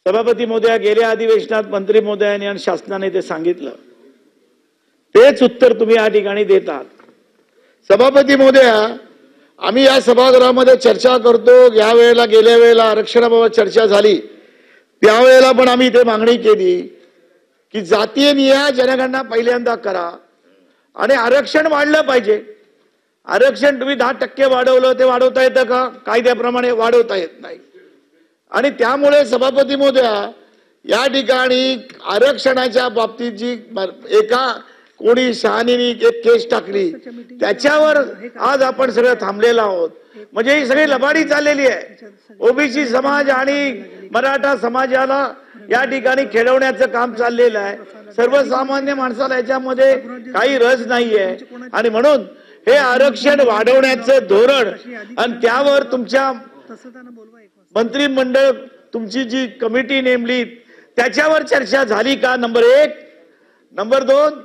सभापती महोदया, गेल्या अधिवेशनात मंत्री महोदयांनी आणि शासनाने ते सांगितलं, तेच उत्तर तुम्ही या ठिकाणी देतात. सभापती महोदया, आम्ही या सभागृहामध्ये चर्चा करतो. या वेळेला गेल्या वेळेला आरक्षणाबाबत चर्चा झाली, त्यावेळेला पण आम्ही इथे मागणी केली की जातीय निहाय जनगणना पहिल्यांदा करा आणि आरक्षण वाढलं पाहिजे. आरक्षण तुम्ही 10% वाढवलं, ते वाढवता येतं का? कायद्याप्रमाणे वाढवता येत नाही. आणि त्यामुळे सभापती महोदया, या ठिकाणी आरक्षणाच्या बाबतीत जी एका कोणी शहाणीने एक केस टाकली, त्याच्यावर आज आपण सगळं थांबलेलो आहोत. म्हणजे ही सगळी लबाडी चाललेली आहे. ओबीसी समाज आणि मराठा समाजाला या ठिकाणी खेळवण्याचं काम चाललेलं आहे. सर्वसामान्य माणसाला याच्यामध्ये काही रस नाहीये. आणि म्हणून हे आरक्षण वाढवण्याचं धोरण आणि त्यावर तुमच्या मंत्रिमंडळ, तुमची जी कमिटी नेमली, त्याच्यावर चर्चा झाली का? नंबर 1. नंबर 2,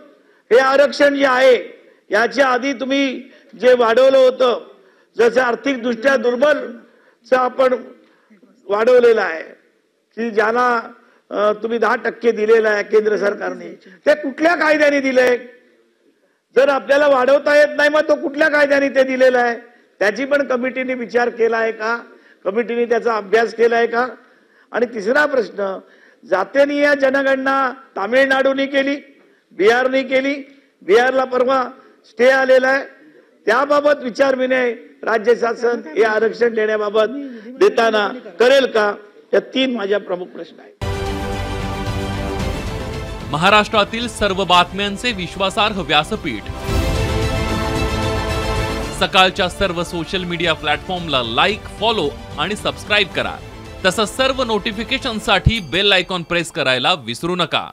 हे आरक्षण जे आहे याच्या आधी तुम्ही जे वाढवलं होतं, जसं आर्थिक दृष्ट्या दुर्बल आपण वाढवलेलं आहे की ज्याला तुम्ही 10% दिलेलं आहे केंद्र सरकारने, ते कुठल्या कायद्याने दिलंय? जर आपल्याला वाढवता येत नाही, मग तो कुठल्या कायद्याने ते दिलेलं आहे? त्याची पण कमिटीने विचार केला आहे का? कमिटीने त्याचा अभ्यास केलाय का? आणि तिसरा प्रश्न, जातीय जनगणना तामिळनाडूने केली, बिहारने केली. बिहारला परवा स्टे आलेला आहे. त्याबाबत विचार विनय राज्य शासन हे आरक्षण देण्याबाबत देताना करेल का? या 3 माझ्या प्रमुख प्रश्न आहेत. महाराष्ट्रातील सर्व बातम्यांचे विश्वासार्ह व्यासपीठ, सकाळच्या सर्व सोशल मीडिया प्लॅटफॉर्मला लाईक, फॉलो आणि सबस्क्राईब करा. तसंच सर्व नोटिफिकेशनसाठी बेल आयकॉन प्रेस करायला विसरू नका.